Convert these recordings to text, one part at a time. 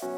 Hello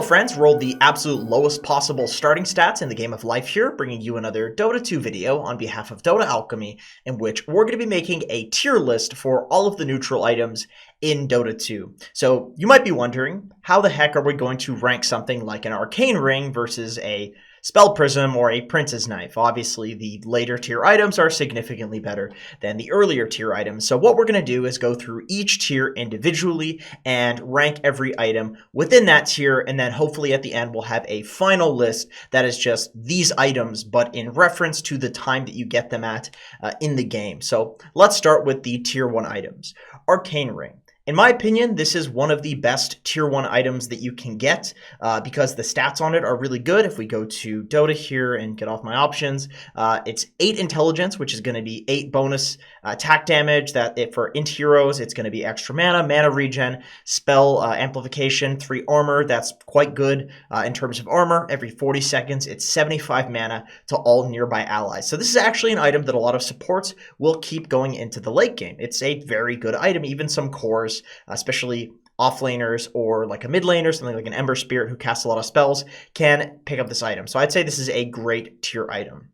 friends, rolled the absolute lowest possible starting stats in the game of life here, bringing you another Dota 2 video on behalf of Dota Alchemy, in which we're going to be making a tier list for all of the neutral items in Dota 2. So you might be wondering, how the heck are we going to rank something like an Arcane Ring versus a Spell Prism or a Prince's Knife? Obviously, the later tier items are significantly better than the earlier tier items. So what we're going to do is go through each tier individually and rank every item within that tier, and then hopefully at the end we'll have a final list that is just these items, but in reference to the time that you get them at in the game. So let's start with the tier 1 items. Arcane Ring. In my opinion, this is one of the best tier 1 items that you can get because the stats on it are really good. If we go to Dota here and get off my options, it's 8 intelligence, which is going to be 8 bonus attack damage. For int heroes, it's going to be extra mana regen, spell amplification, 3 armor. That's quite good in terms of armor. Every 40 seconds, it's 75 mana to all nearby allies. So this is actually an item that a lot of supports will keep going into the late game. It's a very good item. Even some cores, especially offlaners or like a mid laner, something like an Ember Spirit who casts a lot of spells, can pick up this item. So I'd say this is a great tier item.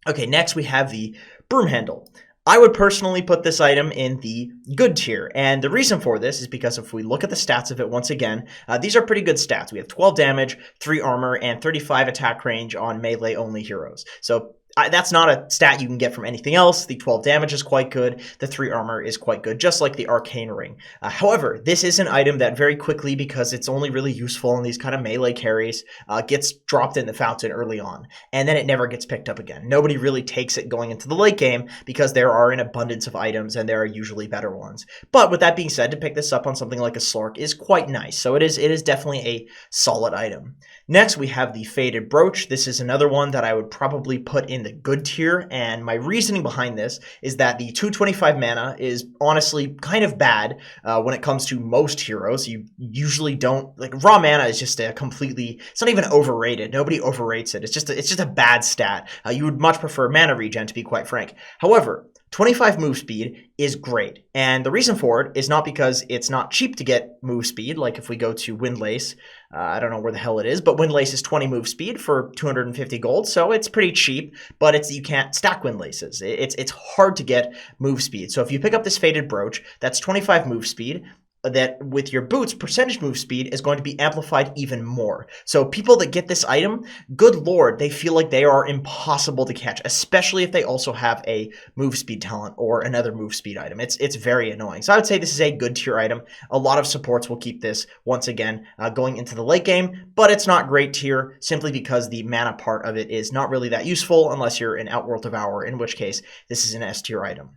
Okay, next we have the Broom Handle. I would personally put this item in the good tier, and the reason for this is because if we look at the stats of it once again, these are pretty good stats. We have 12 damage, 3 armor, and 35 attack range on melee-only heroes. So that's not a stat you can get from anything else. The 12 damage is quite good. The 3 armor is quite good, just like the Arcane Ring. However, this is an item that very quickly, because it's only really useful in these kind of melee carries, gets dropped in the fountain early on, and then it never gets picked up again. Nobody really takes it going into the late game because there are an abundance of items and there are usually better ones. But with that being said, to pick this up on something like a Slark is quite nice. So it is definitely a solid item. Next, we have the Faded Brooch. This is another one that I would probably put in the good tier, and my reasoning behind this is that the 225 mana is honestly kind of bad when it comes to most heroes. You usually don't, like, raw mana is just a completely, it's not even overrated. Nobody overrates it. It's just a bad stat. You would much prefer mana regen, to be quite frank. However, 25 move speed is great, and the reason for it is not because it's not cheap to get move speed. Like if we go to Windlace, I don't know where the hell it is, but Windlace is 20 move speed for 250 gold, so it's pretty cheap, but you can't stack Windlaces. It's hard to get move speed. So if you pick up this Faded Brooch, that's 25 move speed, that with your boots, percentage move speed is going to be amplified even more. So people that get this item, good lord, they feel like they are impossible to catch, especially if they also have a move speed talent or another move speed item. It's very annoying. So I would say this is a good tier item. A lot of supports will keep this, once again, going into the late game, but it's not great tier simply because the mana part of it is not really that useful unless you're an Outworld Devourer, in which case this is an S tier item.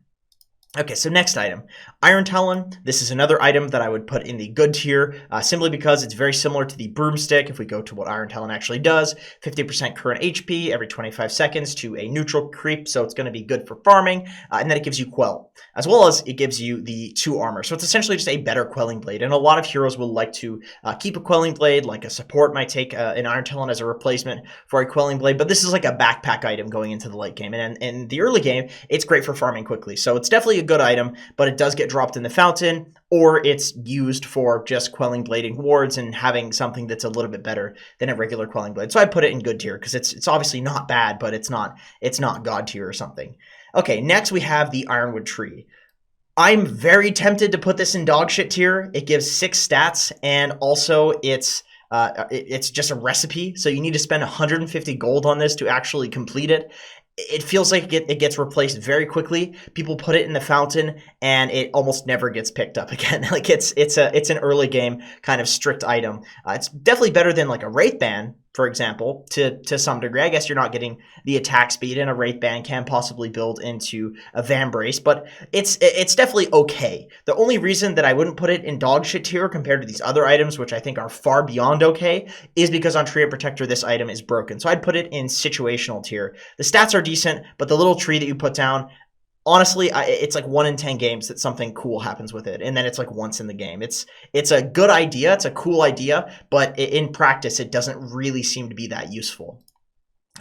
Okay, so next item, Iron Talon. This is another item that I would put in the good tier, simply because it's very similar to the Broomstick. If we go to what Iron Talon actually does, 50% current HP every 25 seconds to a neutral creep, so it's going to be good for farming, and then it gives you Quell, as well as it gives you the 2 armor. So it's essentially just a better Quelling Blade, and a lot of heroes will like to keep a Quelling Blade, like a support might take an Iron Talon as a replacement for a Quelling Blade, but this is like a backpack item going into the late game, and in the early game, it's great for farming quickly. So it's definitely a good item, but it does get dropped in the fountain, or it's used for just quelling blading wards and having something that's a little bit better than a regular quelling blade. So I put it in good tier because it's obviously not bad, but it's not god tier or something. Okay, next we have the Ironwood Tree. I'm very tempted to put this in dog shit tier. It gives 6 stats, and also it's just a recipe, so you need to spend 150 gold on this to actually complete it. It feels like it gets replaced very quickly. People put it in the fountain, and it almost never gets picked up again. Like it's an early game kind of strict item. It's definitely better than like a Wraith Band, for example, to some degree. I guess you're not getting the attack speed, and a Wraith Band can possibly build into a Vambrace, but it's definitely okay. The only reason that I wouldn't put it in dog shit tier compared to these other items, which I think are far beyond okay, is because on Tree of Protector this item is broken. So I'd put it in situational tier. The stats are decent, but the little tree that you put down, honestly, it's like 1 in 10 games that something cool happens with it, and then it's like once in the game. It's a good idea, it's a cool idea, but in practice, it doesn't really seem to be that useful.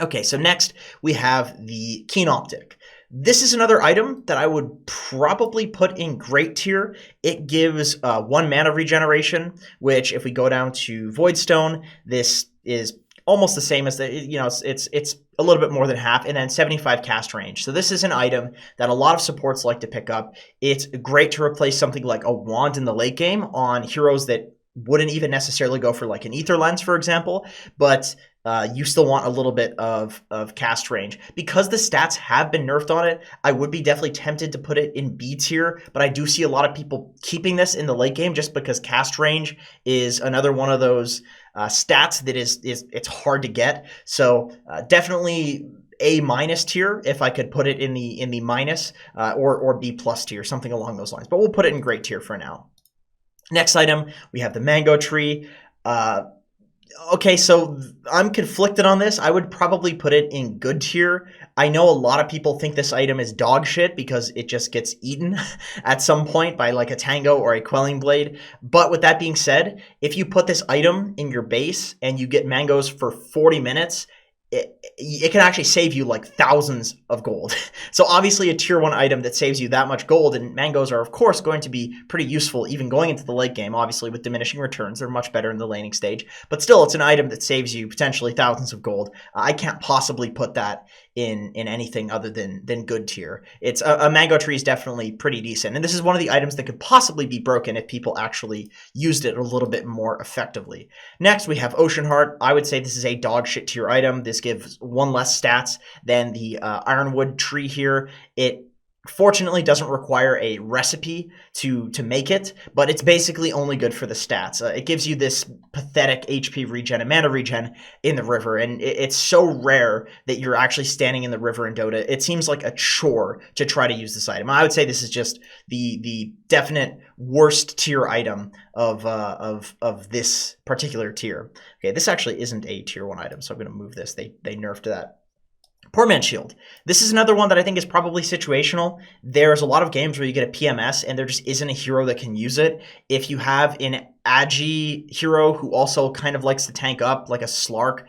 Okay, so next we have the Keen Optic. This is another item that I would probably put in great tier. It gives 1 mana regeneration, which if we go down to Voidstone, this is almost the same as the, it's a little bit more than half, and then 75 cast range. So this is an item that a lot of supports like to pick up. It's great to replace something like a wand in the late game on heroes that wouldn't even necessarily go for like an Ether Lens, for example, but you still want a little bit of cast range. Because the stats have been nerfed on it, I would be definitely tempted to put it in B tier, but I do see a lot of people keeping this in the late game just because cast range is another one of those stats that it's hard to get. So definitely A minus tier if I could put it in the minus, or B plus tier, something along those lines. But we'll put it in great tier for now. Next item, we have the mango tree. Okay, so I'm conflicted on this. I would probably put it in good tier. I know a lot of people think this item is dog shit because it just gets eaten at some point by like a Tango or a Quelling Blade. But with that being said, if you put this item in your base and you get mangoes for 40 minutes, it can actually save you like thousands of gold. So obviously a tier 1 item that saves you that much gold, and mangoes are of course going to be pretty useful even going into the late game. Obviously with diminishing returns, they're much better in the laning stage, but still it's an item that saves you potentially thousands of gold. I can't possibly put that in anything other than good tier. It's a mango tree is definitely pretty decent, and this is one of the items that could possibly be broken if people actually used it a little bit more effectively. Next we have Ocean Heart. I would say this is a dog shit tier item. This gives 1 less stats than the Ironwood tree here. It fortunately doesn't require a recipe to make it, but it's basically only good for the stats. It gives you this pathetic HP regen and mana regen in the river, and it's so rare that you're actually standing in the river in Dota. It seems like a chore to try to use this item. I would say this is just the definite worst tier item of this particular tier. Okay, this actually isn't a tier 1 item, so I'm going to move this. They nerfed that. Poor Man's Shield. This is another one that I think is probably situational. There's a lot of games where you get a PMS and there just isn't a hero that can use it. If you have an Agi hero who also kind of likes to tank up, like a Slark,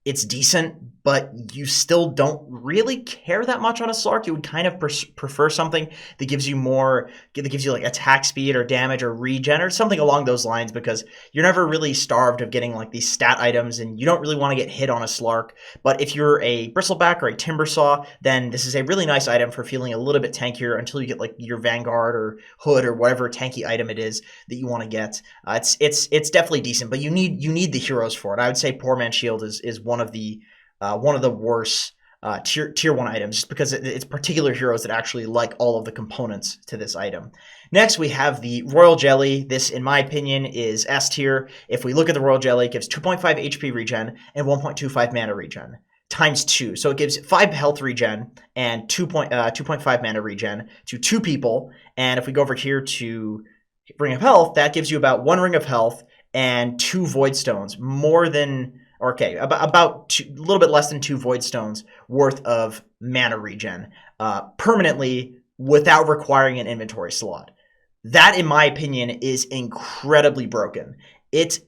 it's decent, but you still don't really care that much on a Slark. You would kind of prefer something that gives you more, that gives you like attack speed or damage or regen or something along those lines, because you're never really starved of getting like these stat items and you don't really want to get hit on a Slark. But if you're a Bristleback or a Timbersaw, then this is a really nice item for feeling a little bit tankier until you get like your Vanguard or Hood or whatever tanky item it is that you want to get. It's definitely decent, but you need the heroes for it. I would say Poor Man's Shield is one of the worst tier 1 items, just because it's particular heroes that actually like all of the components to this item. Next, we have the Royal Jelly. This, in my opinion, is S tier. If we look at the Royal Jelly, it gives 2.5 HP regen and 1.25 mana regen times 2. So it gives 5 health regen and 2.5 mana regen to 2 people. And if we go over here to Ring of Health, that gives you about 1 Ring of Health and 2 Void Stones, more than... Okay, about a little bit less than 2 Void Stones worth of mana regen permanently without requiring an inventory slot. That, in my opinion, is incredibly broken. It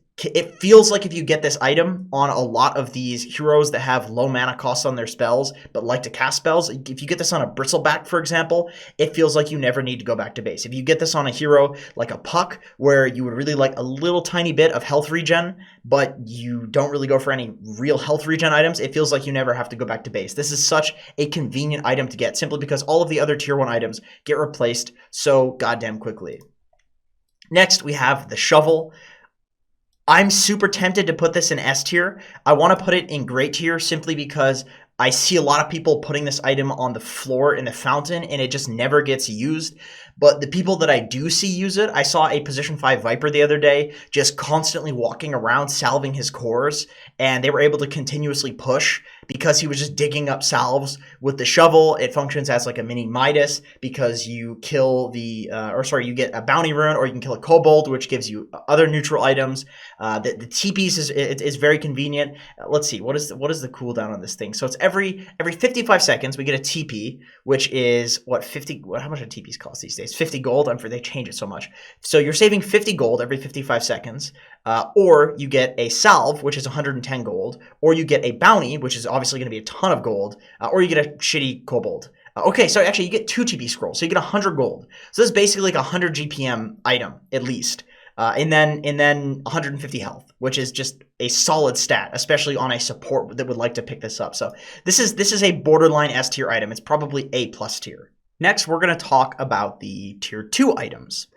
feels like if you get this item on a lot of these heroes that have low mana costs on their spells, but like to cast spells, if you get this on a Bristleback, for example, it feels like you never need to go back to base. If you get this on a hero like a Puck, where you would really like a little tiny bit of health regen, but you don't really go for any real health regen items, it feels like you never have to go back to base. This is such a convenient item to get, simply because all of the other tier 1 items get replaced so goddamn quickly. Next, we have the Shovel. I'm super tempted to put this in S tier. I want to put it in great tier simply because I see a lot of people putting this item on the floor in the fountain and it just never gets used. But the people that I do see use it, I saw a position 5 Viper the other day just constantly walking around salving his cores, and they were able to continuously push because he was just digging up salves with the shovel. It functions as like a mini Midas because you kill you get a bounty rune, or you can kill a kobold, which gives you other neutral items. The T-piece is very convenient. Let's see, what is the cooldown on this thing? So it's every 55 seconds we get a TP, which is what, 50, how much do TPs cost these days? 50 gold. They change it so much. So you're saving 50 gold every 55 seconds, or you get a salve, which is 110 gold, or you get a bounty, which is obviously going to be a ton of gold, or you get a shitty kobold. Okay, so actually you get 2 TP scrolls, so you get 100 gold. So this is basically like a 100 GPM item, at least. And then 150 health, which is just a solid stat, especially on a support that would like to pick this up. So this is a borderline S tier item. It's probably A+ tier. Next, we're going to talk about the tier 2 items.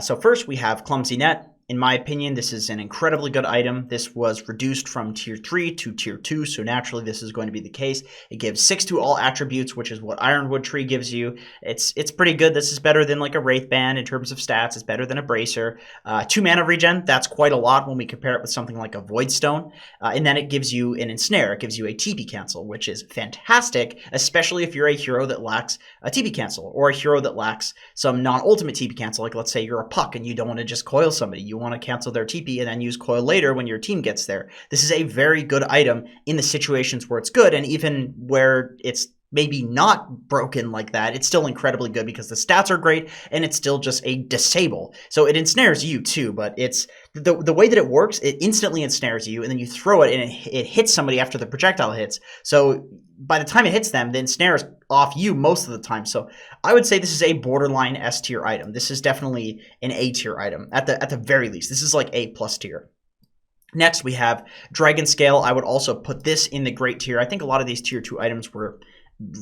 So first we have Clumsy Net. In my opinion, this is an incredibly good item. This was reduced from tier 3 to tier 2, so naturally this is going to be the case. It gives 6 to all attributes, which is what Ironwood Tree gives you. It's pretty good. This is better than like a Wraith Band in terms of stats. It's better than a Bracer. 2 mana regen, that's quite a lot when we compare it with something like a Void Stone. And then it gives you an Ensnare. It gives you a TP cancel, which is fantastic, especially if you're a hero that lacks a TP cancel, or a hero that lacks some non-ultimate TP cancel. Like let's say you're a Puck and you don't want to just coil somebody. You want to cancel their TP and then use coil later when your team gets there. This is a very good item in the situations where it's good, and even where it's maybe not broken like that, it's still incredibly good because the stats are great and it's still just a disable. So it ensnares you too, but it's the way that it works, it instantly ensnares you and then you throw it and it hits somebody after the projectile hits. So by the time it hits them, the ensnare is off you most of the time. So I would say this is a borderline S tier item. This is definitely an A tier item at the very least. This is like A+ tier. Next, we have Dragon Scale. I would also put this in the great tier. I think a lot of these tier 2 items were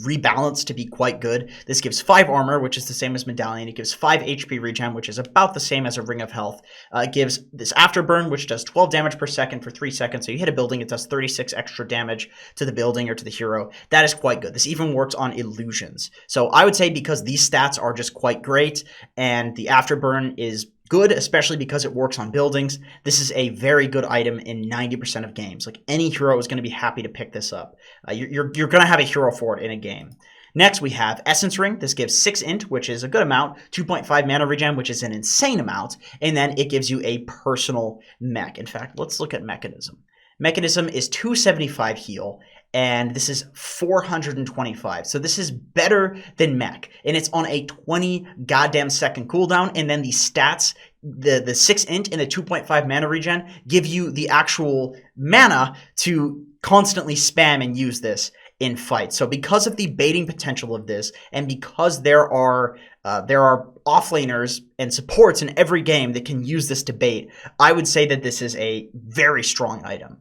rebalanced to be quite good. This gives 5 armor, which is the same as Medallion. It gives 5 HP regen, which is about the same as a Ring of Health. It gives this Afterburn, which does 12 damage per second for 3 seconds. So you hit a building, it does 36 extra damage to the building or to the hero. That is quite good. This even works on illusions. So I would say because these stats are just quite great, and the Afterburn is good, especially because it works on buildings, this is a very good item in 90% of games. Like any hero is going to be happy to pick this up. You're going to have a hero for it in a game. Next, we have Essence Ring. This gives 6 int, which is a good amount, 2.5 mana regen, which is an insane amount, and then it gives you a personal mech. In fact, let's look at Mechanism. Mechanism is 275 heal, and this is 425. So this is better than mech, and it's on a 20 goddamn second cooldown, and then the stats, the 6 int and the 2.5 mana regen give you the actual mana to constantly spam and use this in fights. So because of the baiting potential of this, and because there are offlaners and supports in every game that can use this to bait, I would say that this is a very strong item.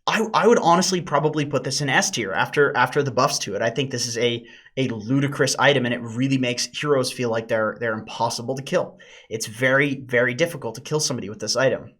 I would honestly probably put this in S tier after the buffs to it. I think this is a ludicrous item, and it really makes heroes feel like they're impossible to kill. It's very, very difficult to kill somebody with this item.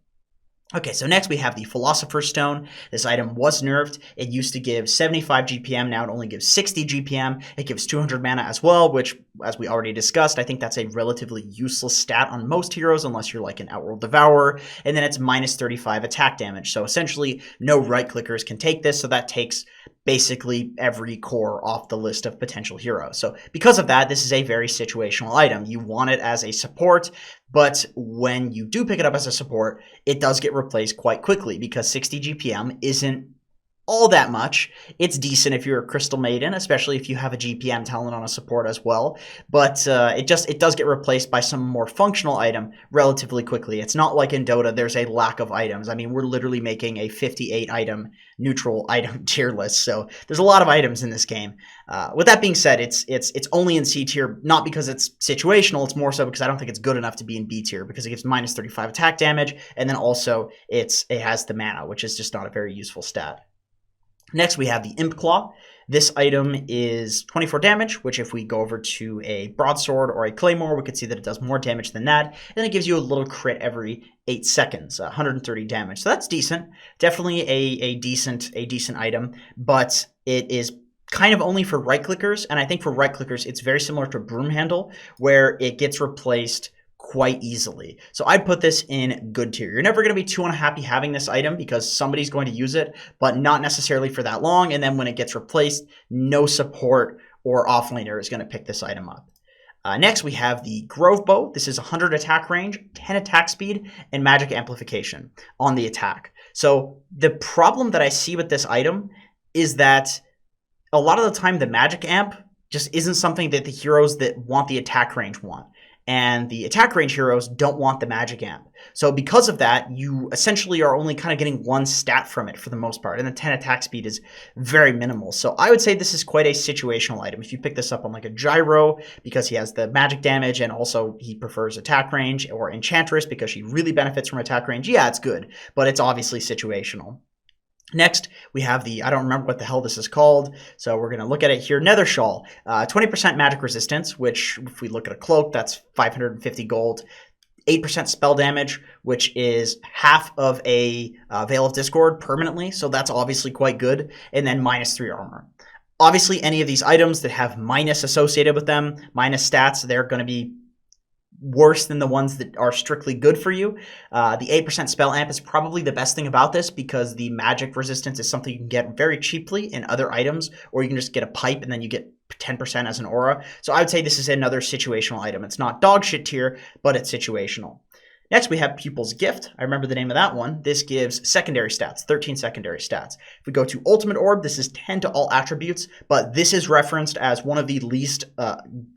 Okay, so next we have the Philosopher's Stone. This item was nerfed. It used to give 75 GPM, now it only gives 60 GPM. It gives 200 mana as well, which, as we already discussed, I think that's a relatively useless stat on most heroes, unless you're like an Outworld Devourer. And then it's minus 35 attack damage. So essentially, no right-clickers can take this, so that takes basically every core off the list of potential heroes. So because of that, this is a very situational item. You want it as a support, but when you do pick it up as a support, it does get replaced quite quickly because 60 GPM isn't all that much. It's decent if you're a Crystal Maiden, especially if you have a GPM talent on a support as well. But it does get replaced by some more functional item relatively quickly. It's not like in Dota, there's a lack of items. I mean, we're literally making a 58 item neutral item tier list. So there's a lot of items in this game. With that being said, it's only in C tier, not because it's situational. It's more so because I don't think it's good enough to be in B tier because it gives minus 35 attack damage. And then also it has the mana, which is just not a very useful stat. Next, we have the Imp Claw. This item is 24 damage, which if we go over to a Broadsword or a Claymore, we could see that it does more damage than that. And it gives you a little crit every 8 seconds, 130 damage. So that's decent. Definitely a decent item, but it is kind of only for right-clickers. And I think for right-clickers, it's very similar to Broom Handle, where it gets replaced quite easily. So I'd put this in good tier. You're never going to be too unhappy having this item because somebody's going to use it, but not necessarily for that long. And then when it gets replaced, no support or offlaner is going to pick this item up. Next, we have the Grove Bow. This is 100 attack range, 10 attack speed, and magic amplification on the attack. So the problem that I see with this item is that a lot of the time the magic amp just isn't something that the heroes that want the attack range want. And the attack range heroes don't want the magic amp. So because of that, you essentially are only kind of getting one stat from it for the most part. And the 10 attack speed is very minimal. So I would say this is quite a situational item. If you pick this up on like a Gyro because he has the magic damage and also he prefers attack range, or Enchantress because she really benefits from attack range, yeah, it's good. But it's obviously situational. Next, we have the, I don't remember what the hell this is called, so we're going to look at it here. Nether Shawl, 20% magic resistance, which if we look at a cloak, that's 550 gold. 8% spell damage, which is half of a Veil of Discord permanently, so that's obviously quite good. And then -3 armor. Obviously, any of these items that have minus associated with them, minus stats, they're going to be worse than the ones that are strictly good for you. The 8% spell amp is probably the best thing about this because the magic resistance is something you can get very cheaply in other items, or you can just get a pipe and then you get 10% as an aura. So I would say this is another situational item. It's not dog shit tier, but it's situational. Next, we have Pupil's Gift. I remember the name of that one. This gives secondary stats, 13 secondary stats. If we go to Ultimate Orb, this is 10 to all attributes, but this is referenced as one of the least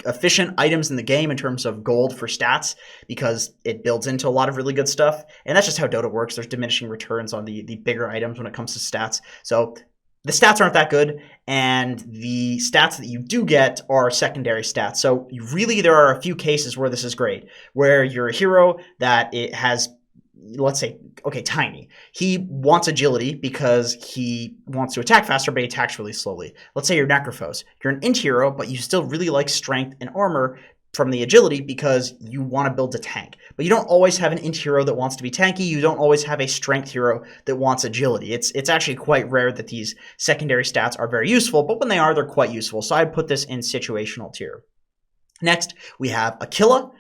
efficient items in the game in terms of gold for stats because it builds into a lot of really good stuff. And that's just how Dota works. There's diminishing returns on the bigger items when it comes to stats. So the stats aren't that good, and the stats that you do get are secondary stats. So really there are a few cases where this is great, where you're a hero that it has, let's say, okay, Tiny. He wants agility because he wants to attack faster, but he attacks really slowly. Let's say you're Necrophos. You're an int hero, but you still really like strength and armor from the agility because you want to build a tank. But you don't always have an int hero that wants to be tanky. You don't always have a strength hero that wants agility. It's actually quite rare that these secondary stats are very useful, but when they are, they're quite useful. So I'd put this in situational tier. Next, we have Aquila.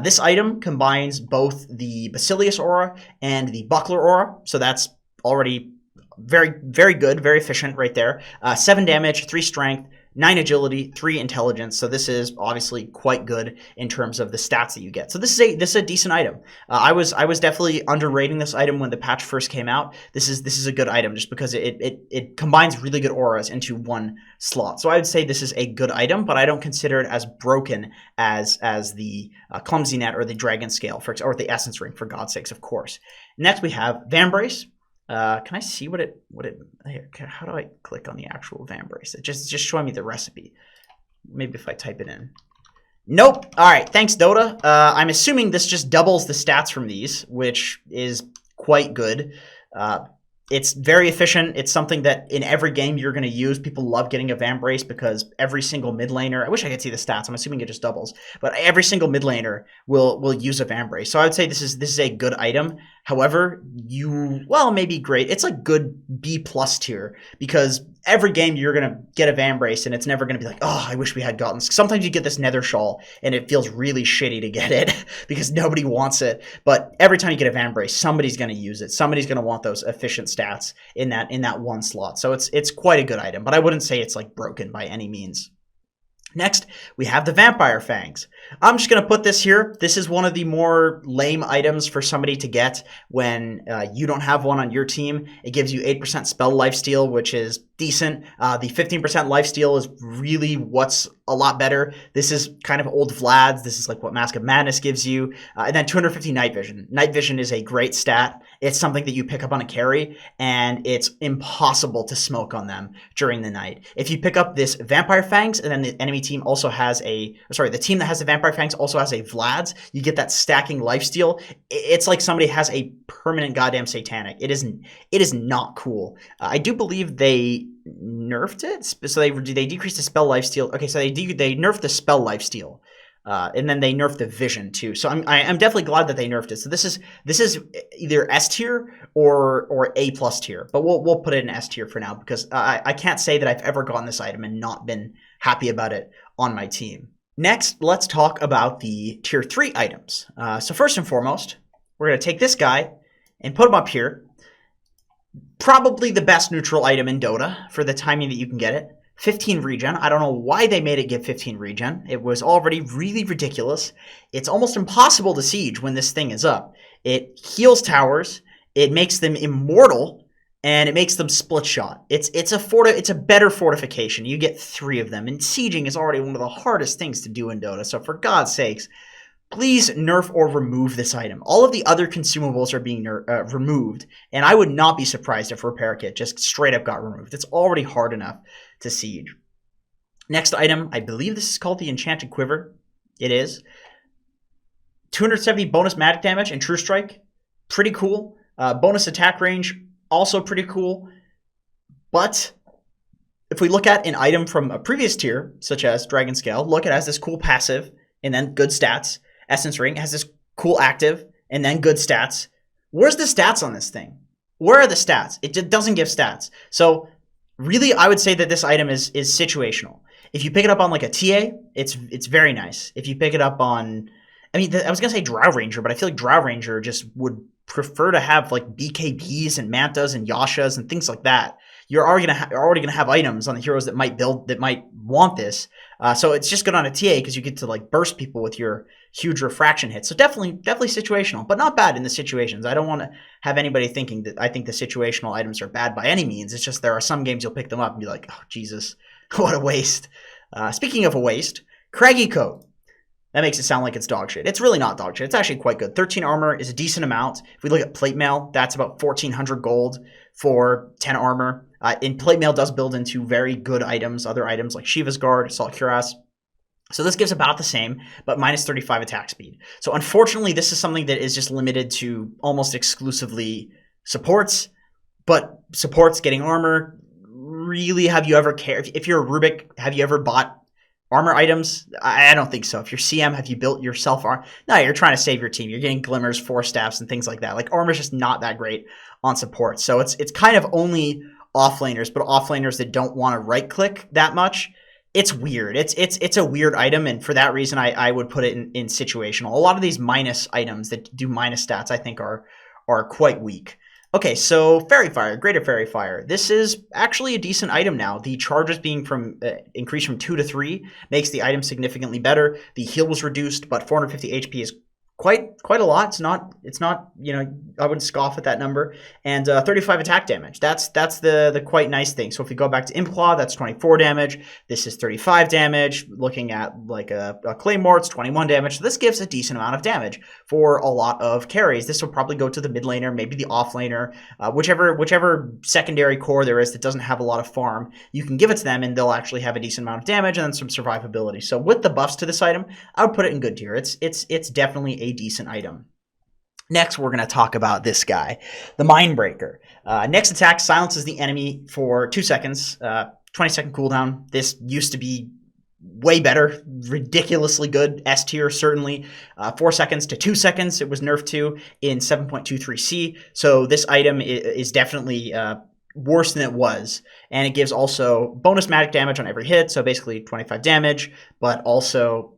This item combines both the Basilius aura and the Buckler aura. So that's already very, very good, very efficient right there. 7 damage, 3 strength, 9 agility, 3 intelligence. So this is obviously quite good in terms of the stats that you get. So this is a decent item. I was definitely underrating this item when the patch first came out. This is a good item just because it combines really good auras into one slot. So I would say this is a good item, but I don't consider it as broken as the Clumsy Net or the Dragon Scale or the Essence Ring, for God's sakes, of course. Next we have Vambrace. Can I see what it here, how do I click on the actual Vambrace? It just showing me the recipe. Maybe if I type it in. Nope. All right. Thanks, Dota. I'm assuming this just doubles the stats from these, which is quite good. It's very efficient. It's something that in every game you're going to use. People love getting a Vambrace because every single mid laner, I wish I could see the stats. I'm assuming it just doubles, but every single mid laner will use a Vambrace. So I would say this is a good item. However, maybe great. It's like good B+ tier because every game you're going to get a Vambrace and it's never going to be like, oh, I wish we had gotten. Sometimes you get this Nether Shawl and it feels really shitty to get it because nobody wants it. But every time you get a Vambrace, somebody's going to use it. Somebody's going to want those efficient stats in that one slot. So it's quite a good item, but I wouldn't say it's like broken by any means. Next, we have the Vampire Fangs. I'm just going to put this here. This is one of the more lame items for somebody to get when you don't have one on your team. It gives you 8% spell lifesteal, which is decent. The 15% lifesteal is really what's a lot better. This is kind of old Vlad's. This is like what Mask of Madness gives you. And then 250 Night Vision. Night Vision is a great stat. It's something that you pick up on a carry, and it's impossible to smoke on them during the night. If you pick up this Vampire Fangs, and then the enemy team also has the team that has the Vampire Fangs also has a Vlad's, you get that stacking lifesteal. It's like somebody has a permanent goddamn Satanic. It is not cool. I do believe they nerfed it, so they decreased the spell lifesteal. Okay, so they nerfed the spell lifesteal, and then they nerfed the vision too. So I'm definitely glad that they nerfed it. So this is either S tier or A+ tier, but we'll put it in S tier for now because I can't say that I've ever gotten this item and not been happy about it on my team. Next, let's talk about the tier 3 items. So first and foremost, we're gonna take this guy and put him up here. Probably the best neutral item in Dota for the timing that you can get it. 15 regen. I don't know why they made it give 15 regen. It was already really ridiculous. It's almost impossible to siege when this thing is up. It heals towers. It makes them immortal. and it makes them split shot. It's a better fortification. You get 3 of them, and sieging is already one of the hardest things to do in Dota. So for God's sakes, please nerf or remove this item. All of the other consumables are being removed, and I would not be surprised if Repair Kit just straight up got removed. It's already hard enough to siege. Next item, I believe this is called the Enchanted Quiver. It is. 270 bonus magic damage and True Strike. Pretty cool. Bonus attack range, also pretty cool. But if we look at an item from a previous tier, such as Dragon Scale, look, it has this cool passive and then good stats. Essence Ring has this cool active and then good stats. Where's the stats on this thing? Where are the stats? It doesn't give stats. So really, I would say that this item is situational. If you pick it up on like a TA, it's very nice. If you pick it up on, I mean, I was going to say Drow Ranger, but I feel like Drow Ranger just would prefer to have like BKBs and Mantas and Yashas and things like that. You're already going to have items on the heroes that might want this. So it's just good on a TA because you get to like burst people with your huge refraction hits. So definitely situational, but not bad in the situations. I don't want to have anybody thinking that I think the situational items are bad by any means. It's just there are some games you'll pick them up and be like, oh, Jesus, what a waste. Speaking of a waste, Craggy Coat. That makes it sound like it's dog shit. It's really not dog shit. It's actually quite good. 13 armor is a decent amount. If we look at plate mail, that's about 1,400 gold for 10 armor. And plate mail does build into very good items, other items like Shiva's Guard, Assault Cuirass. So this gives about the same, but minus 35 attack speed. So unfortunately, this is something that is just limited to almost exclusively supports. But supports getting armor, really, have you ever cared? If you're a Rubik, have you ever bought armor items? I don't think so. If you're CM, have you built yourself armor? No, you're trying to save your team. You're getting glimmers, 4 staffs, and things like that. Like armor's just not that great on support. So it's kind of only offlaners, but offlaners that don't want to right click that much. It's weird. It's a weird item, and for that reason, I would put it in situational. A lot of these minus items that do minus stats, I think, are quite weak. Okay, so Fairy Fire, Greater Fairy Fire. This is actually a decent item now. The charges being increased from 2 to 3 makes the item significantly better. The heal was reduced, but 450 HP is quite a lot. It's not, you know, I wouldn't scoff at that number. And 35 attack damage. That's the quite nice thing. So if we go back to Impclaw, that's 24 damage. This is 35 damage. Looking at like a Claymore, it's 21 damage. So this gives a decent amount of damage for a lot of carries. This will probably go to the mid laner, maybe the off laner, whichever secondary core there is that doesn't have a lot of farm. You can give it to them and they'll actually have a decent amount of damage and then some survivability. So with the buffs to this item, I would put it in good tier. It's definitely a decent item. Next, we're going to talk about this guy, the Mindbreaker. Next attack silences the enemy for 2 seconds, 20-second cooldown. This used to be way better, ridiculously good, S tier certainly. 4 seconds to 2 seconds, it was nerfed to in 7.23c. So this item is definitely worse than it was, and it gives also bonus magic damage on every hit, so basically 25 damage, but also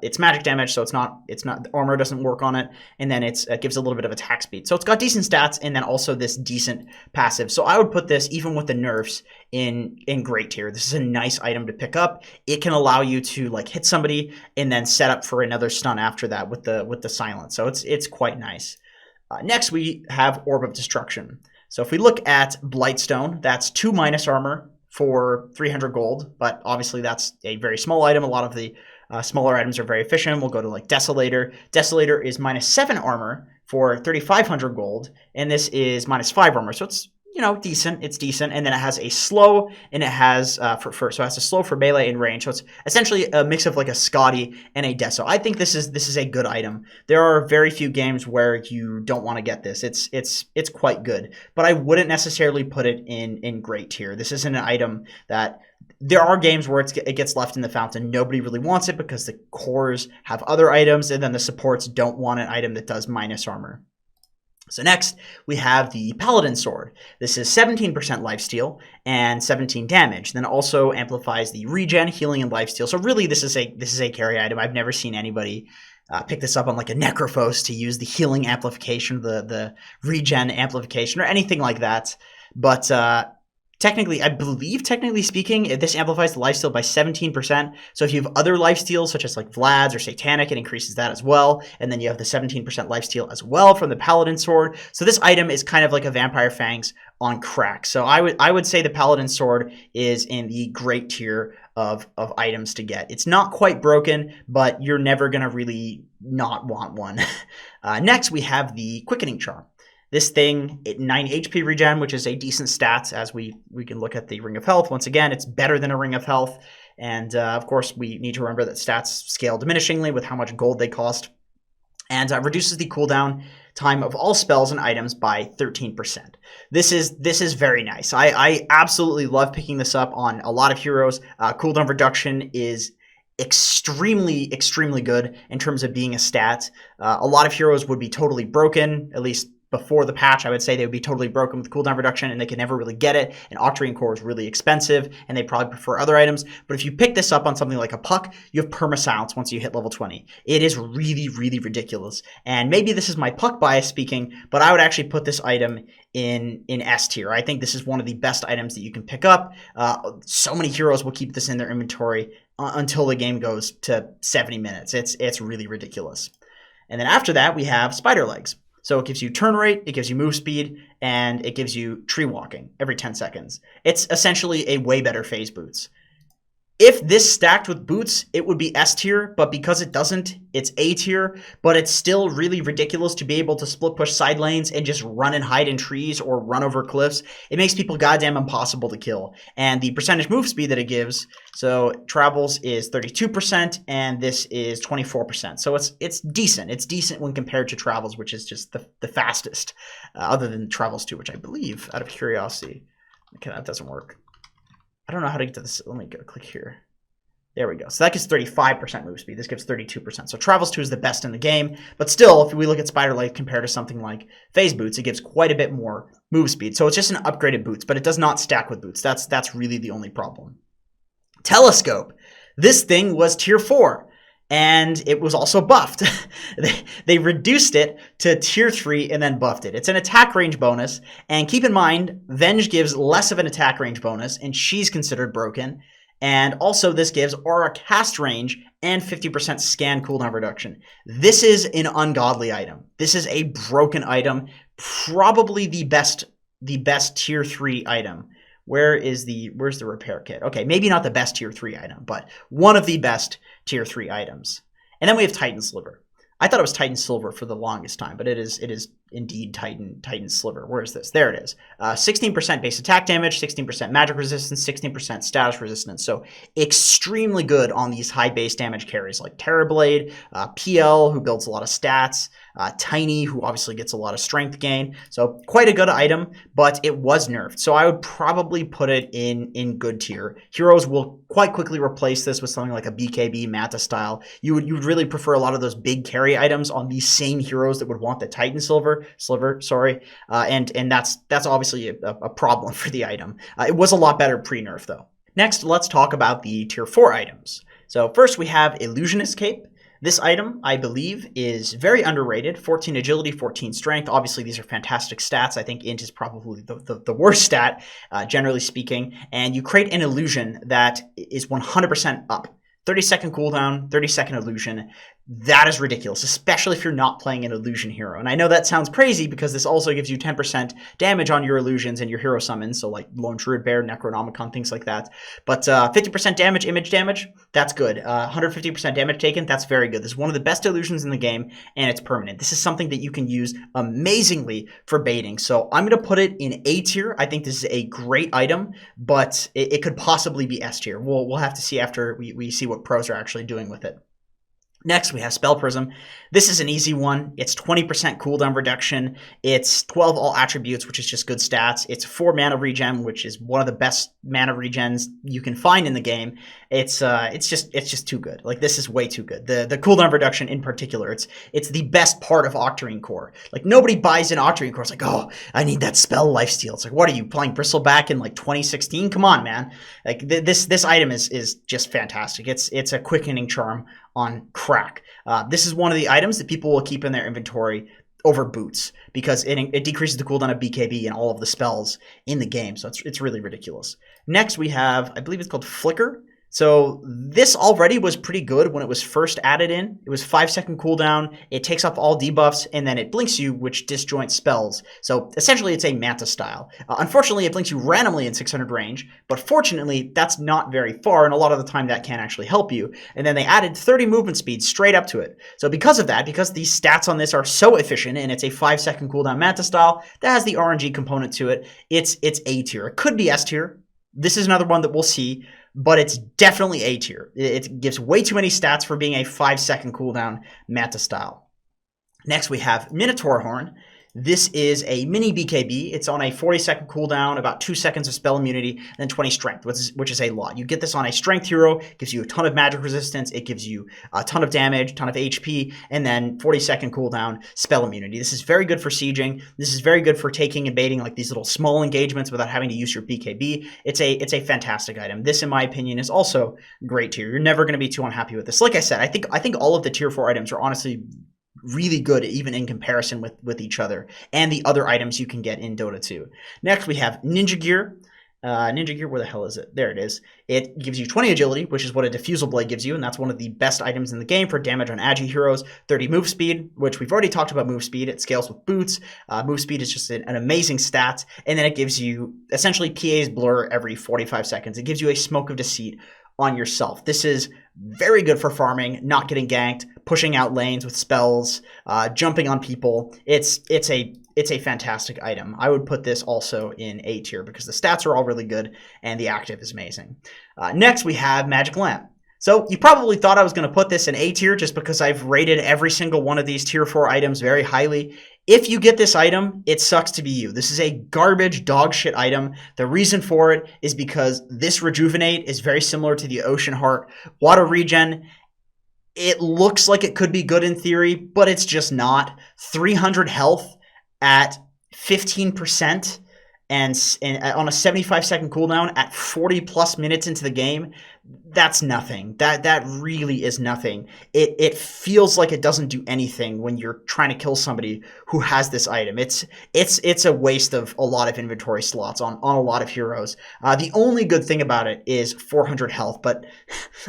it's magic damage, so it's not the armor doesn't work on it, and then it gives a little bit of attack speed. So it's got decent stats, and then also this decent passive. So I would put this, even with the nerfs, in great tier. This is a nice item to pick up. It can allow you to like hit somebody and then set up for another stun after that with the silence. So it's quite nice. Next we have Orb of Destruction. So if we look at Blightstone, that's 2 minus armor for 300 gold, but obviously that's a very small item. A lot of the smaller items are very efficient. We'll go to like Desolator. Desolator is minus 7 armor for 3,500 gold, and this is minus 5 armor. So it's, you know, decent. It's decent. And then it has a slow, and it has so it has a slow for melee and range. So it's essentially a mix of like a Scotty and a Deso. I think this is a good item. There are very few games where you don't want to get this. It's quite good, but I wouldn't necessarily put it in great tier. This isn't an item that. There are games where it gets left in the fountain. Nobody really wants it because the cores have other items, and then the supports don't want an item that does minus armor. So next, we have the Paladin Sword. This is 17% lifesteal and 17 damage. Then also amplifies the regen, healing, and lifesteal. So really, this is a carry item. I've never seen anybody pick this up on like a Necrophos to use the healing amplification, the regen amplification, or anything like that. But technically, I believe, technically speaking, this amplifies the lifesteal by 17%. So if you have other lifesteals, such as like Vlad's or Satanic, it increases that as well. And then you have the 17% lifesteal as well from the Paladin Sword. So this item is kind of like a Vampire Fangs on crack. So I would say the Paladin Sword is in the great tier of items to get. It's not quite broken, but you're never going to really not want one. Next, we have the Quickening Charm. This thing, 9 HP regen, which is a decent stat, as we can look at the Ring of Health. Once again, it's better than a Ring of Health. And of course, we need to remember that stats scale diminishingly with how much gold they cost. And reduces the cooldown time of all spells and items by 13%. This is very nice. I absolutely love picking this up on a lot of heroes. Cooldown reduction is extremely good in terms of being a stat. A lot of heroes would be totally broken, at least before the patch. I would say they would be totally broken with cooldown reduction and they could never really get it. And Octarine Core is really expensive and they probably prefer other items. But if you pick this up on something like a Puck, you have perma-silence once you hit level 20. It is really ridiculous. And maybe this is my Puck bias speaking, but I would actually put this item in S tier. I think this is one of the best items that you can pick up. So many heroes will keep this in their inventory until the game goes to 70 minutes. It's really ridiculous. And then after that, we have Spider Legs. So it gives you turn rate, it gives you move speed, and it gives you tree walking every 10 seconds. It's essentially a way better phase boots. If this stacked with boots, it would be S tier, but because it doesn't, it's A tier, but it's still really ridiculous to be able to split push side lanes and just run and hide in trees or run over cliffs. It makes people goddamn impossible to kill. And the percentage move speed that it gives, so Travels is 32% and this is 24%. So it's decent. It's decent when compared to Travels, which is just the fastest, other than Travels 2, which I believe, out of curiosity, okay, that doesn't work. I don't know how to get to this. Let me go click here. There we go. So that gives 35% move speed. This gives 32%. So Travels 2 is the best in the game. But still, if we look at Spider Leg compared to something like Phase Boots, it gives quite a bit more move speed. So it's just an upgraded boots, but it does not stack with boots. That's really the only problem. Telescope. This thing was tier 4. And it was also buffed. They reduced it to tier 3 and then buffed it. It's an attack range bonus. And keep in mind, Venge gives less of an attack range bonus, and she's considered broken. And also this gives aura cast range and 50% scan cooldown reduction. This is an ungodly item. This is a broken item. Probably the best tier 3 item. Where's the repair kit? Okay, maybe not the best tier 3 item, but one of the best tier 3 items. And then we have Titan Sliver. I thought it was Titan Silver for the longest time, but it is indeed Titan Sliver. Where is this? There it is. 16% base attack damage, 16% magic resistance, 16% status resistance. So extremely good on these high base damage carries like Terrorblade, PL, who builds a lot of stats, Tiny, who obviously gets a lot of strength gain. So quite a good item, but it was nerfed. So I would probably put it in good tier. Heroes will quite quickly replace this with something like a BKB Mata style. You would really prefer a lot of those big carry items on these same heroes that would want the Titan Sliver, and that's obviously a problem for the item. It was a lot better pre-nerf though. Next, let's talk about the tier 4 items. So first we have Illusionist Cape. This item, I believe, is very underrated. 14 agility, 14 strength. Obviously, these are fantastic stats. I think int is probably the worst stat, generally speaking. And you create an illusion that is 100% up. 30-second cooldown, 30-second illusion. That is ridiculous, especially if you're not playing an illusion hero. And I know that sounds crazy because this also gives you 10% damage on your illusions and your hero summons, so like Lone Druid Bear, Necronomicon, things like that. But 50% damage, image damage, that's good. 150% damage taken, that's very good. This is one of the best illusions in the game, and it's permanent. This is something that you can use amazingly for baiting. So I'm going to put it in A tier. I think this is a great item, but it could possibly be S tier. We'll have to see after we see what pros are actually doing with it. Next, we have Spell Prism. This is an easy one. It's 20% cooldown reduction. It's 12 all attributes, which is just good stats. It's 4 mana regen, which is one of the best mana regens you can find in the game. It's just too good. Like, this is way too good. The cooldown reduction in particular, it's the best part of Octarine Core. Like, nobody buys in Octarine Core. It's like, oh, I need that spell lifesteal. It's like, what are you playing Bristleback in like 2016? Come on, man. Like, this item is just fantastic. It's a quickening charm on crack. This is one of the items that people will keep in their inventory over boots because it decreases the cooldown of BKB and all of the spells in the game. So it's really ridiculous. Next, we have, I believe it's called Flicker. So this already was pretty good when it was first added in. It was 5-second cooldown. It takes off all debuffs, and then it blinks you, which disjoints spells. So essentially, it's a Manta style. Unfortunately, it blinks you randomly in 600 range, but fortunately, that's not very far, and a lot of the time that can actually help you. And then they added 30 movement speed straight up to it. So because of that, because these stats on this are so efficient, and it's a 5-second cooldown Manta style that has the RNG component to it, it's A tier. It could be S tier. This is another one that we'll see, but it's definitely A tier. It gives way too many stats for being a 5-second cooldown Manta style. Next, we have Minotaur Horn. This is a mini BKB. It's on a 40-second cooldown, about 2 seconds of spell immunity, and then 20 strength, which is a lot. You get this on a strength hero, gives you a ton of magic resistance, it gives you a ton of damage, a ton of HP, and then 40-second cooldown spell immunity. This is very good for sieging. This is very good for taking and baiting like these little small engagements without having to use your BKB. It's a fantastic item. This, in my opinion, is also great tier. You're never going to be too unhappy with this. Like I said, I think all of the tier 4 items are honestly really good, even in comparison with each other and the other items you can get in Dota 2. Next, we have Ninja Gear. Ninja Gear, where the hell is it? There it is. It gives you 20 agility, which is what a Diffusal Blade gives you, and that's one of the best items in the game for damage on agi heroes. 30 move speed, which we've already talked about move speed. It scales with boots. Move speed is just an amazing stat, and then it gives you essentially PA's blur every 45 seconds. It gives you a Smoke of Deceit on yourself. This is very good for farming, not getting ganked, pushing out lanes with spells, jumping on people. It's a fantastic item. I would put this also in A tier because the stats are all really good and the active is amazing. Next, we have Magic Lamp. So you probably thought I was going to put this in A tier just because I've rated every single one of these tier 4 items very highly. If you get this item, it sucks to be you. This is a garbage dog shit item. The reason for it is because this Rejuvenate is very similar to the Ocean Heart Water Regen. It looks like it could be good in theory, but it's just not. 300 health at 15% and on a 75-second cooldown at 40 plus minutes into the game, that's nothing. That really is nothing. It feels like it doesn't do anything when you're trying to kill somebody who has this item. It's a waste of a lot of inventory slots on a lot of heroes. The only good thing about it is 400 health, but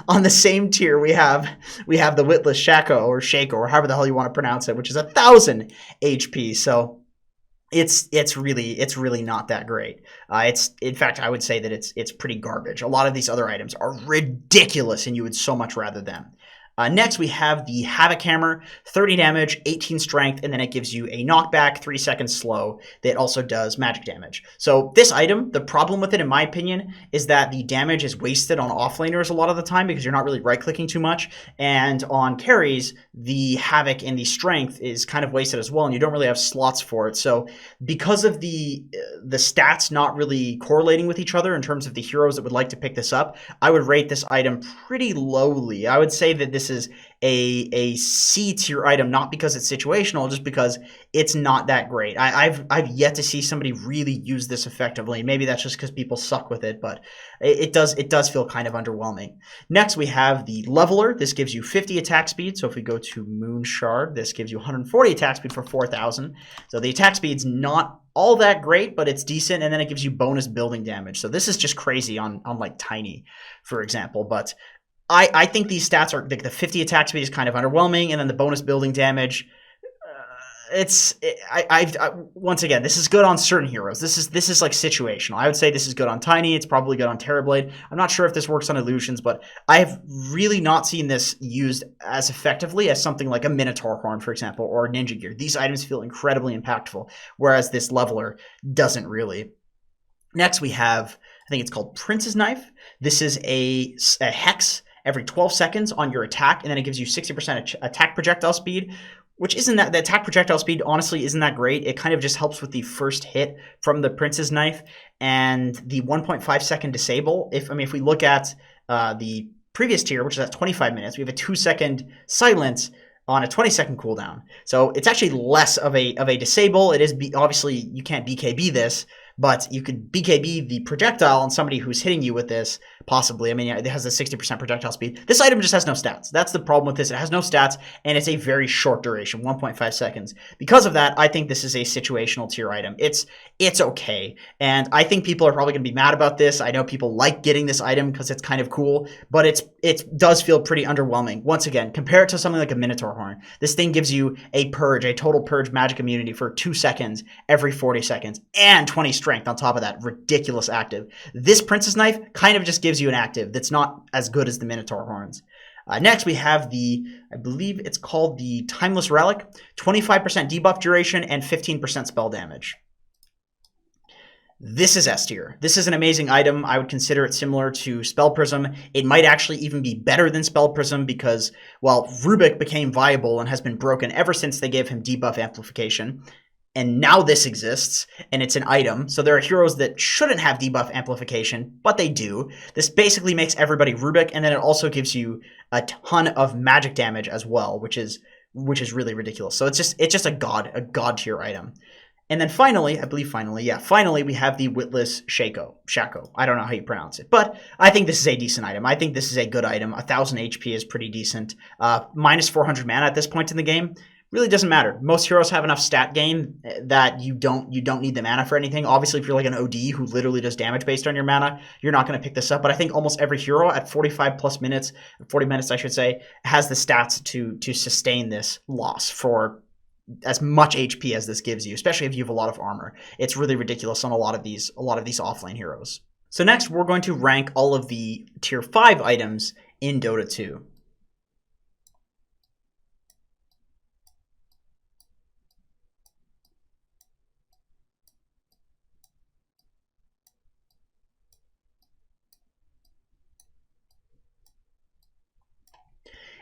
on the same tier we have the Witless Shaco or Shaco or however the hell you want to pronounce it, which is 1,000 HP. So it's really not that great. In fact, I would say that it's pretty garbage. A lot of these other items are ridiculous, and you would so much rather them. Next, we have the Havoc Hammer, 30 damage, 18 strength, and then it gives you a knockback, 3 seconds slow that also does magic damage. So this item, the problem with it, in my opinion, is that the damage is wasted on offlaners a lot of the time because you're not really right-clicking too much, and on carries, the Havoc and the strength is kind of wasted as well, and you don't really have slots for it. So because of the stats not really correlating with each other in terms of the heroes that would like to pick this up, I would rate this item pretty lowly. I would say that this is a C tier item, not because it's situational, just because it's not that great. I've yet to see somebody really use this effectively. Maybe that's just because people suck with it, but it does feel kind of underwhelming. Next, we have the Leveler. This gives you 50 attack speed. So if we go to Moon Shard, this gives you 140 attack speed for 4,000. So the attack speed's not all that great, but it's decent, and then it gives you bonus building damage. So this is just crazy on like Tiny, for example, but I think these stats are like the 50 attack speed is kind of underwhelming, and then the bonus building damage. Once again, this is good on certain heroes. This is like situational. I would say this is good on Tiny. It's probably good on Terrorblade. I'm not sure if this works on Illusions, but I have really not seen this used as effectively as something like a Minotaur Horn, for example, or Ninja Gear. These items feel incredibly impactful, whereas this Leveler doesn't really. Next, we have, I think it's called Prince's Knife. This is a hex every 12 seconds on your attack, and then it gives you 60% attack projectile speed, which isn't that, the attack projectile speed honestly isn't that great. It kind of just helps with the first hit from the Prince's Knife and the 1.5 second disable. If we look at the previous tier, which is at 25 minutes, we have a 2-second silence on a 20-second cooldown. So it's actually less of a disable. It is obviously you can't BKB this, but you could BKB the projectile on somebody who's hitting you with this, possibly. I mean, yeah, it has a 60% projectile speed. This item just has no stats. That's the problem with this. It has no stats, and it's a very short duration, 1.5 seconds. Because of that, I think this is a situational tier item. It's okay, and I think people are probably going to be mad about this. I know people like getting this item because it's kind of cool, but it does feel pretty underwhelming. Once again, compare it to something like a Minotaur Horn. This thing gives you a purge, a total purge magic immunity for 2 seconds every 40 seconds, and 20 strength on top of that. Ridiculous active. This Princess Knife kind of just gives you an active that's not as good as the Minotaur Horns. Next, we have I believe it's called the Timeless Relic, 25% debuff duration and 15% spell damage. This is S tier. This is an amazing item. I would consider it similar to Spell Prism. It might actually even be better than Spell Prism because, well, Rubik became viable and has been broken ever since they gave him debuff amplification. And now this exists, and it's an item. So there are heroes that shouldn't have debuff amplification, but they do. This basically makes everybody Rubik, and then it also gives you a ton of magic damage as well, which is really ridiculous. So it's just a god tier item. And then finally, finally we have the Witless Shaco. I don't know how you pronounce it, but I think this is a decent item. I think this is a good item. 1000 HP is pretty decent. Minus 400 mana at this point in the game. Really doesn't matter. Most heroes have enough stat gain that you don't need the mana for anything. Obviously, if you're like an OD who literally does damage based on your mana, you're not going to pick this up. But I think almost every hero at 45 plus minutes, 40 minutes I should say, has the stats to sustain this loss for as much HP as this gives you, especially if you have a lot of armor. It's really ridiculous on a lot of these offlane heroes. So next, we're going to rank all of the tier 5 items in Dota 2.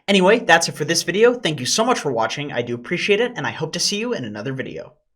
Anyway, that's it for this video. Thank you so much for watching. I do appreciate it, and I hope to see you in another video.